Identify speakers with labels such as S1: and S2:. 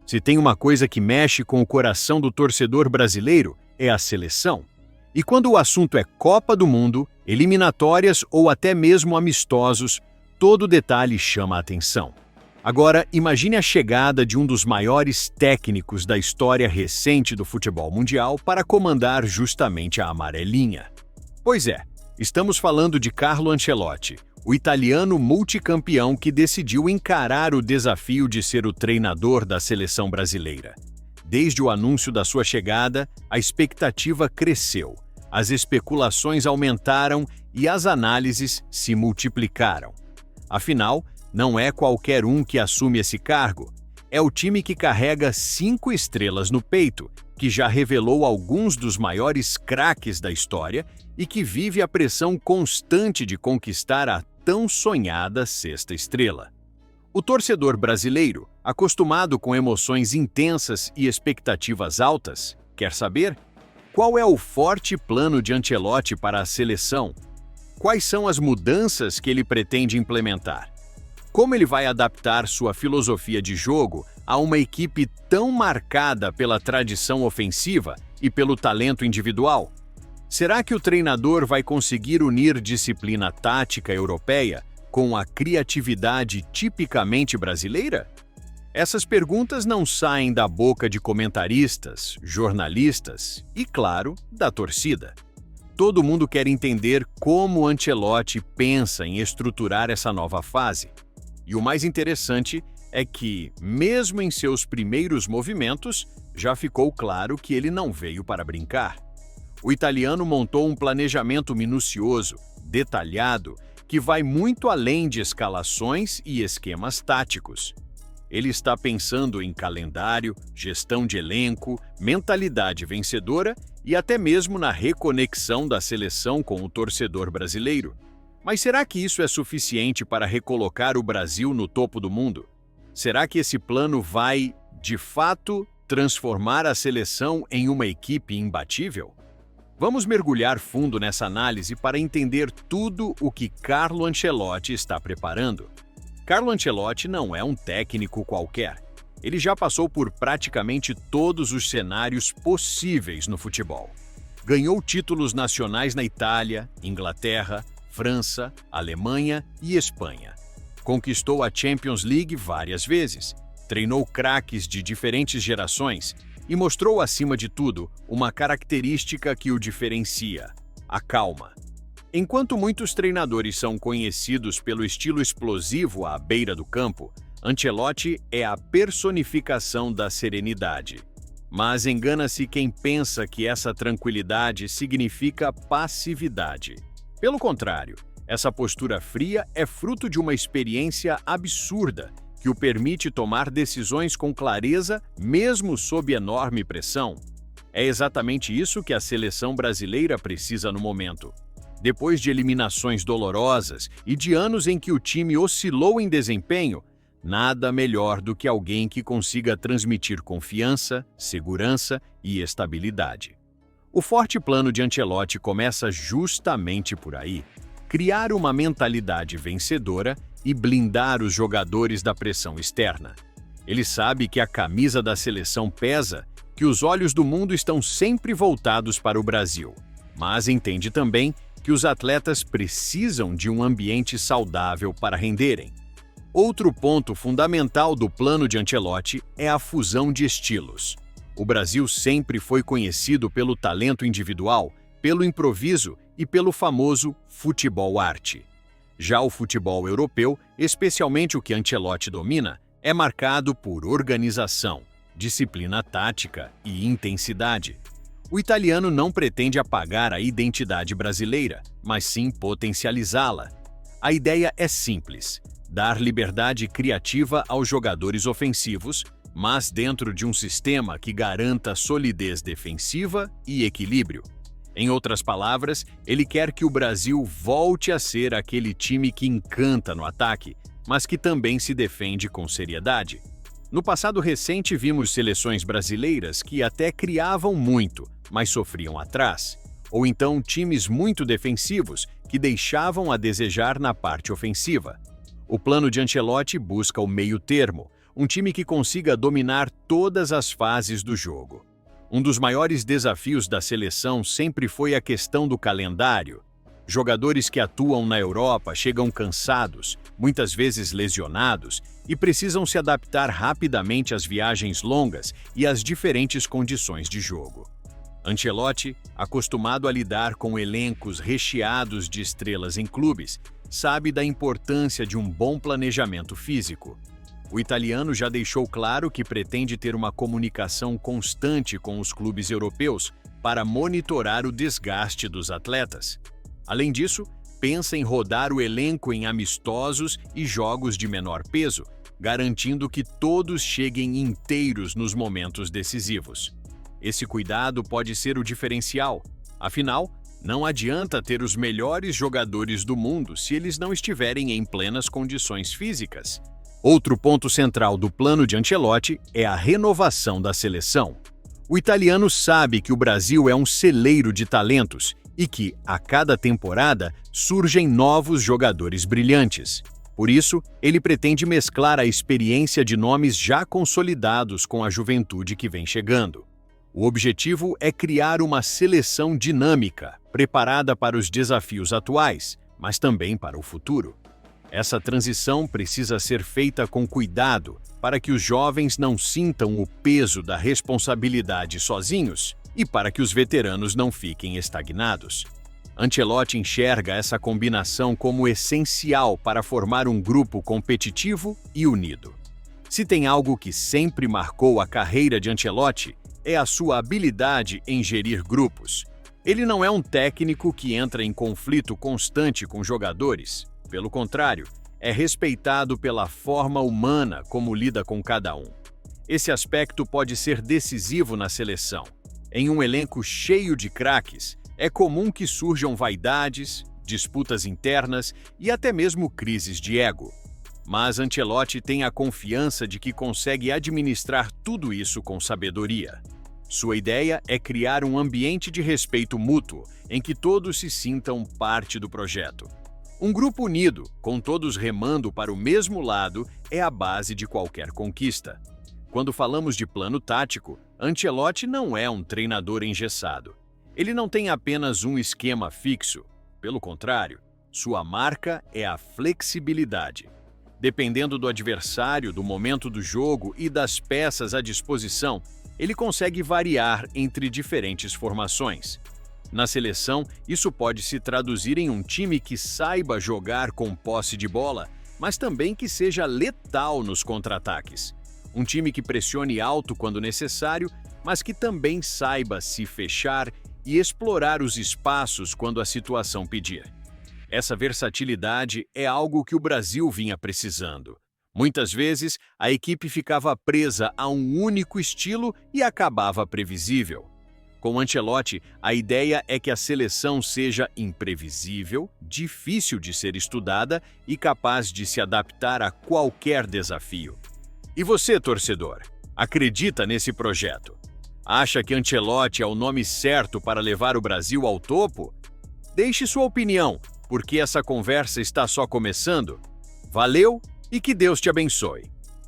S1: Se tem uma coisa que mexe com o coração do torcedor brasileiro, é a seleção. E quando o assunto é Copa do Mundo, eliminatórias ou até mesmo amistosos, todo detalhe chama a atenção. Agora, imagine a chegada de um dos maiores técnicos da história recente do futebol mundial para comandar justamente a amarelinha. Pois é, estamos falando de Carlo Ancelotti, o italiano multicampeão que decidiu encarar o desafio de ser o treinador da seleção brasileira. Desde o anúncio da sua chegada, a expectativa cresceu, as especulações aumentaram e as análises se multiplicaram. Afinal, não é qualquer um que assume esse cargo. É o time que carrega 5 estrelas no peito, que já revelou alguns dos maiores craques da história e que vive a pressão constante de conquistar a tão sonhada sexta estrela. O torcedor brasileiro, acostumado com emoções intensas e expectativas altas, quer saber? Qual é o forte plano de Ancelotti para a seleção? Quais são as mudanças que ele pretende implementar? Como ele vai adaptar sua filosofia de jogo a uma equipe tão marcada pela tradição ofensiva e pelo talento individual? Será que o treinador vai conseguir unir disciplina tática europeia com a criatividade tipicamente brasileira? Essas perguntas não saem da boca de comentaristas, jornalistas e, claro, da torcida. Todo mundo quer entender como Ancelotti pensa em estruturar essa nova fase. E o mais interessante é que, mesmo em seus primeiros movimentos, já ficou claro que ele não veio para brincar. O italiano montou um planejamento minucioso, detalhado, que vai muito além de escalações e esquemas táticos. Ele está pensando em calendário, gestão de elenco, mentalidade vencedora e até mesmo na reconexão da seleção com o torcedor brasileiro. Mas será que isso é suficiente para recolocar o Brasil no topo do mundo? Será que esse plano vai, de fato, transformar a seleção em uma equipe imbatível? Vamos mergulhar fundo nessa análise para entender tudo o que Carlo Ancelotti está preparando. Carlo Ancelotti não é um técnico qualquer. Ele já passou por praticamente todos os cenários possíveis no futebol. Ganhou títulos nacionais na Itália, Inglaterra, França, Alemanha e Espanha. Conquistou a Champions League várias vezes, treinou craques de diferentes gerações e mostrou, acima de tudo, uma característica que o diferencia: a calma. Enquanto muitos treinadores são conhecidos pelo estilo explosivo à beira do campo, Ancelotti é a personificação da serenidade. Mas engana-se quem pensa que essa tranquilidade significa passividade. Pelo contrário, essa postura fria é fruto de uma experiência absurda que o permite tomar decisões com clareza, mesmo sob enorme pressão. É exatamente isso que a seleção brasileira precisa no momento. Depois de eliminações dolorosas e de anos em que o time oscilou em desempenho, nada melhor do que alguém que consiga transmitir confiança, segurança e estabilidade. O forte plano de Ancelotti começa justamente por aí: criar uma mentalidade vencedora e blindar os jogadores da pressão externa. Ele sabe que a camisa da seleção pesa, que os olhos do mundo estão sempre voltados para o Brasil, mas entende também que os atletas precisam de um ambiente saudável para renderem. Outro ponto fundamental do plano de Ancelotti é a fusão de estilos. O Brasil sempre foi conhecido pelo talento individual, pelo improviso e pelo famoso futebol-arte. Já o futebol europeu, especialmente o que Ancelotti domina, é marcado por organização, disciplina tática e intensidade. O italiano não pretende apagar a identidade brasileira, mas sim potencializá-la. A ideia é simples: dar liberdade criativa aos jogadores ofensivos, mas dentro de um sistema que garanta solidez defensiva e equilíbrio. Em outras palavras, ele quer que o Brasil volte a ser aquele time que encanta no ataque, mas que também se defende com seriedade. No passado recente, vimos seleções brasileiras que até criavam muito, mas sofriam atrás, ou então times muito defensivos que deixavam a desejar na parte ofensiva. O plano de Ancelotti busca o meio termo, um time que consiga dominar todas as fases do jogo. Um dos maiores desafios da seleção sempre foi a questão do calendário. Jogadores que atuam na Europa chegam cansados, muitas vezes lesionados, e precisam se adaptar rapidamente às viagens longas e às diferentes condições de jogo. Ancelotti, acostumado a lidar com elencos recheados de estrelas em clubes, sabe da importância de um bom planejamento físico. O italiano já deixou claro que pretende ter uma comunicação constante com os clubes europeus para monitorar o desgaste dos atletas. Além disso, pensa em rodar o elenco em amistosos e jogos de menor peso, garantindo que todos cheguem inteiros nos momentos decisivos. Esse cuidado pode ser o diferencial. Afinal, não adianta ter os melhores jogadores do mundo se eles não estiverem em plenas condições físicas. Outro ponto central do plano de Ancelotti é a renovação da seleção. O italiano sabe que o Brasil é um celeiro de talentos e que, a cada temporada, surgem novos jogadores brilhantes. Por isso, ele pretende mesclar a experiência de nomes já consolidados com a juventude que vem chegando. O objetivo é criar uma seleção dinâmica, preparada para os desafios atuais, mas também para o futuro. Essa transição precisa ser feita com cuidado para que os jovens não sintam o peso da responsabilidade sozinhos e para que os veteranos não fiquem estagnados. Ancelotti enxerga essa combinação como essencial para formar um grupo competitivo e unido. Se tem algo que sempre marcou a carreira de Ancelotti, é a sua habilidade em gerir grupos. Ele não é um técnico que entra em conflito constante com jogadores. Pelo contrário, é respeitado pela forma humana como lida com cada um. Esse aspecto pode ser decisivo na seleção. Em um elenco cheio de craques, é comum que surjam vaidades, disputas internas e até mesmo crises de ego. Mas Ancelotti tem a confiança de que consegue administrar tudo isso com sabedoria. Sua ideia é criar um ambiente de respeito mútuo, em que todos se sintam parte do projeto. Um grupo unido, com todos remando para o mesmo lado, é a base de qualquer conquista. Quando falamos de plano tático, Ancelotti não é um treinador engessado. Ele não tem apenas um esquema fixo. Pelo contrário, sua marca é a flexibilidade. Dependendo do adversário, do momento do jogo e das peças à disposição, ele consegue variar entre diferentes formações. Na seleção, isso pode se traduzir em um time que saiba jogar com posse de bola, mas também que seja letal nos contra-ataques. Um time que pressione alto quando necessário, mas que também saiba se fechar e explorar os espaços quando a situação pedir. Essa versatilidade é algo que o Brasil vinha precisando. Muitas vezes, a equipe ficava presa a um único estilo e acabava previsível. Com Ancelotti, a ideia é que a seleção seja imprevisível, difícil de ser estudada e capaz de se adaptar a qualquer desafio. E você, torcedor, acredita nesse projeto? Acha que Ancelotti é o nome certo para levar o Brasil ao topo? Deixe sua opinião, porque essa conversa está só começando. Valeu e que Deus te abençoe.